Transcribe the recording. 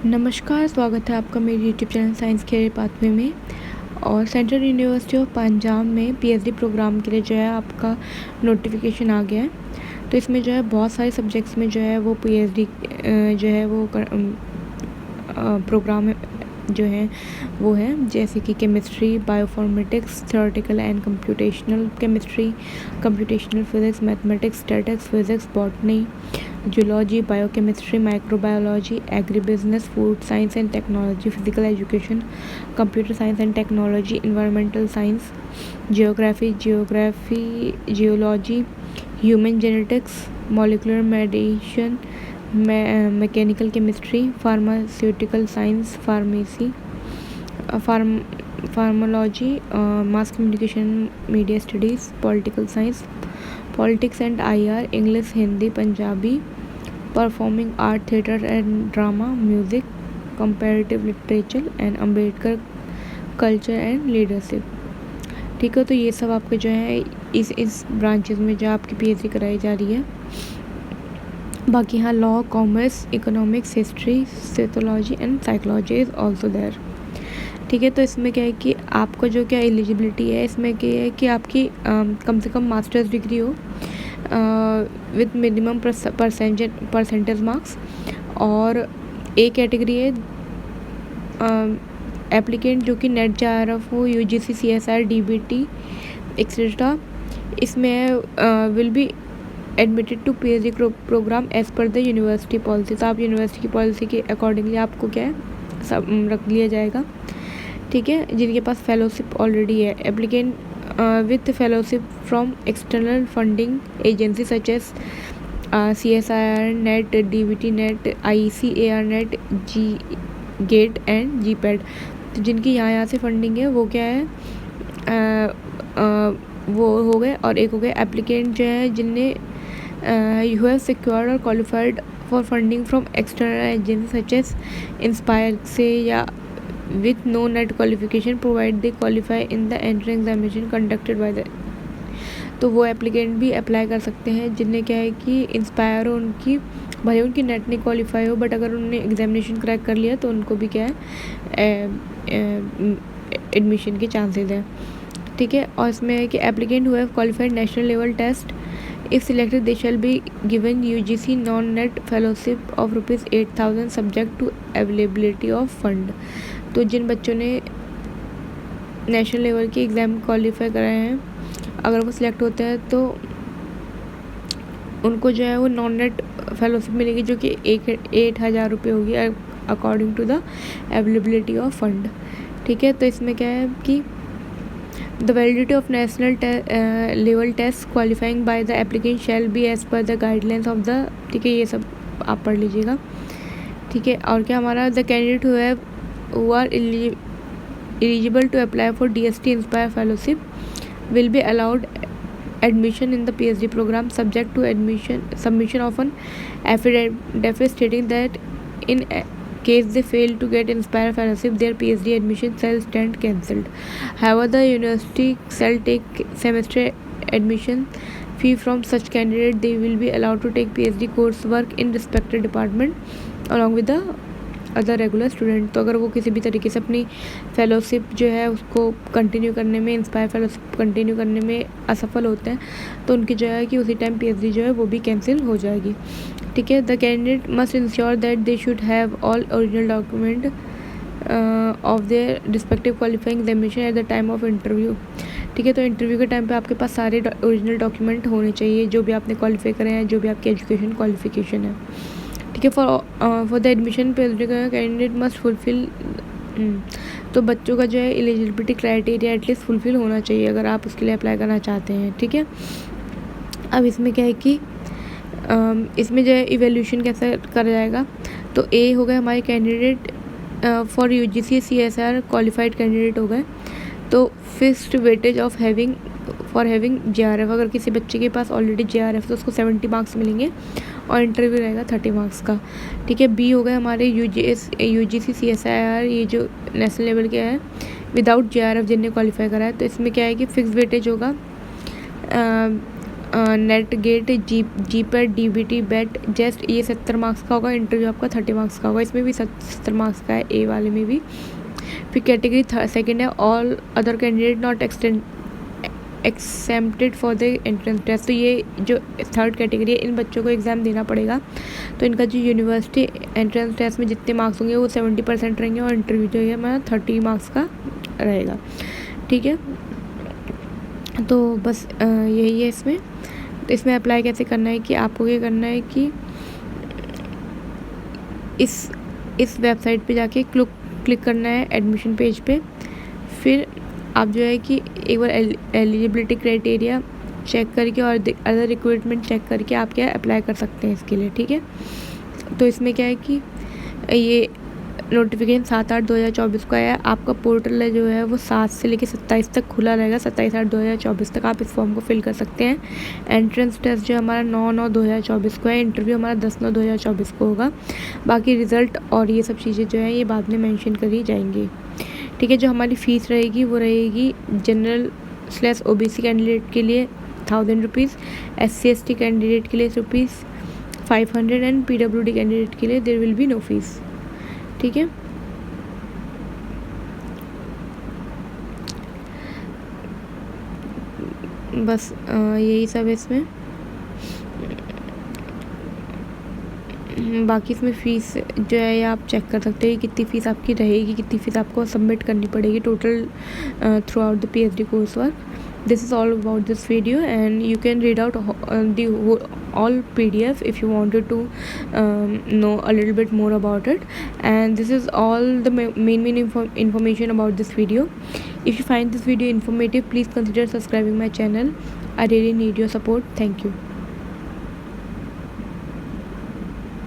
नमस्कार, स्वागत है आपका मेरे YouTube channel science career pathway में। और सेंट्रल यूनिवर्सिटी ऑफ पंजाब में पीएचडी प्रोग्राम के लिए जो है आपका नोटिफिकेशन आ गया है। तो इसमें जो है बहुत सारे सब्जेक्ट्स में जो है वो पीएचडी जो है वो प्रोग्राम जो है वो है, जैसे कि chemistry, bioinformatics, theoretical and computational chemistry, computational physics, mathematics, statistics, physics, botany, zoology, biochemistry, microbiology, agri business, food science and technology, physical education, computer science and technology, environmental science, geology, human genetics, molecular medicine, mechanical chemistry, pharmaceutical science, pharmacology, mass communication, media studies, political science, politics and IR, English, Hindi, Punjabi, performing art, theatre and drama, music, comparative literature and Ambedkar culture and leadership. ठीक है, तो ये सब आपके जो है इस branches में जो आपकी पीएचडी कराई जा रही है। बाकी यहाँ law, commerce, economics, history, sociology and psychology is also there. ठीक है, तो इसमें क्या है कि आपका जो क्या एलिजिबिलिटी है, इसमें क्या है कि आपकी कम से कम मास्टर्स डिग्री हो विद मिनिमम परसेंटेज मार्क्स। और ए कैटेगरी है एप्लीकेंट जो कि नेट JRF हो, UGC, CSR, DBT एक्सेट्रा, इसमें will be admitted to PhD program as per the university policy. तो आप यूनिवर्सिटी की पॉलिसी के अकॉर्डिंगली आपको क्या है सब रख लिया जाएगा। ठीक है, जिनके पास फेलोशिप ऑलरेडी है, applicant with fellowship from external funding agency such as CSIR, NET, DBT NET, IEC, ARNet, GATE and GPAT। तो जिनकी यहाँ से फंडिंग है वो क्या है वो हो गए। और एक हो गए एप्लीकेंट जो है जिनने यू हैव सिक्योर्ड और qualified for funding from external agency such as INSPIRE से या with no NET qualification provide they qualify in the entrance examination conducted by the. तो वो एप्लीकेंट भी अप्लाई कर सकते हैं जिनने क्या है कि इंस्पायर हो, उनकी भले उनकी नेट नहीं क्वालिफाई हो, बट अगर उन्होंने एग्जामिनेशन क्रैक कर लिया तो उनको भी क्या है एडमिशन के चांसेस हैं। ठीक है, और इसमें है कि applicant who have qualified national level test if selected they shall be given UGC non NET fellowship of ₹8,000 subject to availability of fund. तो जिन बच्चों ने नेशनल लेवल के एग्ज़ाम क्वालिफाई कराए हैं, अगर वो सिलेक्ट होते हैं तो उनको जो है वो नॉन नेट फेलोशिप मिलेगी जो कि 8,000 रुपये होगी according to the availability of fund. ठीक है, तो इसमें क्या है कि the validity of national level test qualifying by the applicant shall be as per the guidelines of the. ठीक है, ये सब आप पढ़ लीजिएगा। ठीक है, और क्या हमारा the candidate who are eligible to apply for DST INSPIRE fellowship will be allowed admission in the PhD program subject to submission of an affidavit stating that in case they fail to get Inspire fellowship their PhD admission shall stand cancelled. However, the university shall take semester admission fee from such candidate. They will be allowed to take PhD coursework in respective department along with the other regular student. तो अगर वो किसी भी तरीके से अपनी fellowship जो है उसको कंटिन्यू करने में, इंस्पायर फेलोशिप कंटिन्यू करने में असफल होते हैं तो उनकी जो है कि उसी टाइम पीएचडी जो है वो भी कैंसिल हो जाएगी। ठीक है, the candidate must ensure that they should have all original document of their respective qualifying examination at the time of interview. ठीक है, तो इंटरव्यू के टाइम पे आपके पास सारे ओरिजिनल डॉक्यूमेंट होने चाहिए जो भी आपने क्वालिफाई करे हैं, जो भी आपकी एजुकेशन क्वालिफिकेशन है। ठीक है, फॉर द एडमिशन पीएचडी का कैंडिडेट मस्ट फुलफिल। तो बच्चों का जो है एलिजिबिलिटी क्राइटेरिया एटलीस्ट फुलफिल होना चाहिए अगर आप उसके लिए अप्लाई करना चाहते हैं। ठीक है, अब इसमें क्या है कि इसमें जो है इवेल्यूशन कैसे करा जाएगा। तो ए हो गए हमारे candidate for UGC CSR qualified candidate हो गए। तो fixed weightage of having JRF, अगर किसी बच्चे के पास ऑलरेडी JRF तो उसको 70 मार्क्स मिलेंगे और इंटरव्यू रहेगा 30 मार्क्स का। ठीक है, बी हो गए हमारे UGC CSIR, ये जो नेशनल लेवल के है विदाउट JRF जिनने क्वालिफाई करा है। तो इसमें क्या है कि फिक्स वेटेज होगा नेट गेट जी पर DBT बेट जेस्ट, ये 70 मार्क्स का होगा। इंटरव्यू आपका 30 मार्क्स का होगा, इसमें भी 70 मार्क्स का है, ए वाले में भी। फिर कैटेगरी सेकंड है all other candidate not exempted for the entrance test. तो ये जो थर्ड कैटेगरी है, इन बच्चों को एग्ज़ाम देना पड़ेगा। तो इनका जो यूनिवर्सिटी एंट्रेंस टेस्ट में जितने मार्क्स होंगे वो 70% रहेंगे, और इंटरव्यू जो है हमारा 30 मार्क्स का रहेगा। ठीक है, तो बस यही है इसमें। तो इसमें अप्लाई कैसे करना है कि आपको क्या करना है कि इस वेबसाइट पे जाके क्लिक करना है एडमिशन पेज पे। फिर आप जो है कि एक बार एलिजिबिलिटी क्राइटेरिया चेक करके और अदर रिक्वायरमेंट चेक करके आप क्या अप्लाई कर सकते हैं इसके लिए। ठीक है, तो इसमें क्या है कि ये नोटिफिकेशन 7/8/2024 को आया। आपका पोर्टल है जो है वो 7 से लेकर 27 तक खुला रहेगा। 27/8/2024 तक आप इस फॉर्म को फिल कर सकते हैं। एंट्रेंस टेस्ट जो हमारा 9/9/2024 को है। इंटरव्यू हमारा 10/9/2024 को होगा। बाकी रिज़ल्ट और ये सब चीज़ें जो है ये बाद में मेंशन करी जाएंगी। ठीक है, जो हमारी फ़ीस रहेगी वो रहेगी जनरल/OBC कैंडिडेट के लिए 1000 रुपीज़, SC/ST कैंडिडेट के लिए ₹500 एंड PWD कैंडिडेट के लिए there will be no fee. ठीक है, बस यही सब है इसमें। बाकी इसमें फ़ीस जो है आप चेक कर सकते हैं कितनी फ़ीस आपकी रहेगी, कितनी फ़ीस आपको सबमिट करनी पड़ेगी total through out the PhD course work. This is all about this video, and you can read out all PDF if you wanted to know a little bit more about it. And this is all the main information about this video. If you find this video informative, please consider subscribing my channel. I really need your support. Thank you.